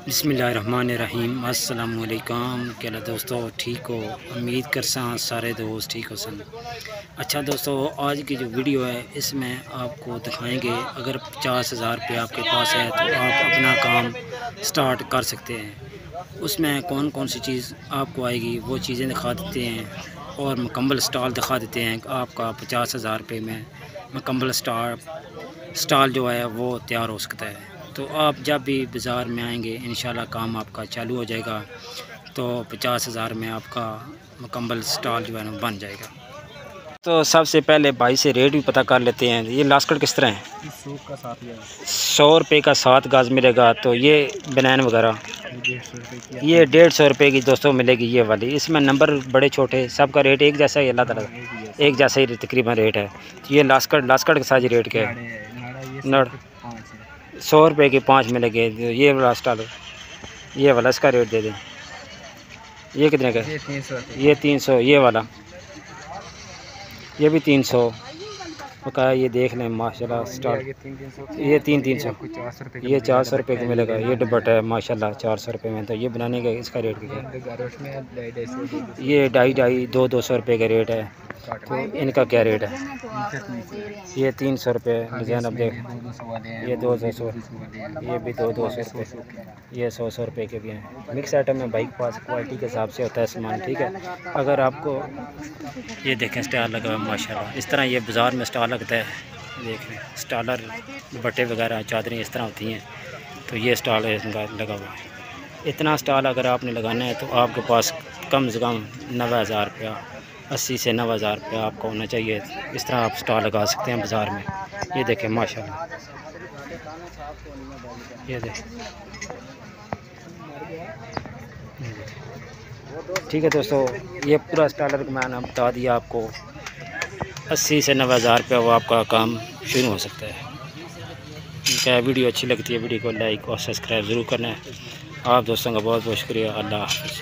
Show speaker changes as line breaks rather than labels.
बिस्मिल्लाहिर्रहमानिर्रहीम। अस्सलाम वालेकुम। क्या दोस्तों ठीक हो? उम्मीद कर सारे दोस्त ठीक हो सन। अच्छा दोस्तों, आज की जो वीडियो है इसमें आपको दिखाएंगे अगर 50,000 रुपये आपके पास है तो आप अपना काम स्टार्ट कर सकते हैं। उसमें कौन कौन सी चीज़ आपको आएगी वो चीज़ें दिखा देते हैं और मुकम्मल स्टॉल दिखा देते हैं। आपका 50,000 रुपये में मुकम्मल स्टॉल जो है वो तैयार हो सकता है। तो आप जब भी बाज़ार में आएंगे इंशाल्लाह काम आपका चालू हो जाएगा। तो 50,000 में आपका मुकम्मल स्टॉल जो है ना बन जाएगा। तो सबसे पहले भाई से रेट भी पता कर लेते हैं। ये लास्कट किस तरह है? 100 रुपये का 7 गज मिलेगा। तो ये बनैन वगैरह ये 150 रुपये की दोस्तों मिलेगी ये वाली। इसमें नंबर बड़े छोटे सबका रेट एक जैसा ही, अल्लाह ताला एक जैसा ही तकरीबन रेट है। तो ये लास्कट का साइज रेट क्या है? नड़ 100 रुपये के 5 मिलेंगे। ये वाला स्टॉल ये वाला इसका रेट दे दें। ये कितने का? ये 300। ये वाला ये भी 300 का। ये देख लें माशाल्लाह स्टॉल। ये 300। ये 400 रुपये का मिलेगा। ये दुपट्टा है माशाल्लाह 400 रुपये में। तो ये बनाने का इसका रेट क्या है? ये 250 रुपये का रेट है। तो इनका क्या रेट है? ये 300 रुपये डिज़ाइन। अब देख ये 200, ये भी 200 रुपये, ये 100 रुपये के भी हैं। मिक्स आइटम में बाइक पास क्वालिटी के हिसाब से होता है सामान, ठीक है। अगर आपको ये देखें स्टाल लगा हुआ माशाल्लाह, इस तरह ये बाज़ार में स्टाल लगता है। देख रहे हैं स्टालर बट्टे वगैरह चादरें इस तरह होती हैं। तो ये स्टाल है इनका लगा हुआ है। इतना स्टाल अगर आपने लगाना है तो आपके पास कम से कम 90,000 रुपया, 80 से 90,000 रुपया आपका होना चाहिए। इस तरह आप स्टॉल लगा सकते हैं बाज़ार में। ये देखें माशाल्लाह, ये देखें, ठीक है दोस्तों। ये पूरा स्टॉलर का मैंने बता दिया आपको। 80 से 90,000 रुपया वो आपका काम शुरू हो सकता है। क्या वीडियो अच्छी लगती है वीडियो को लाइक और सब्सक्राइब ज़रूर करना है। आप दोस्तों का बहुत बहुत शुक्रिया। अल्लाह हाफ़िज़।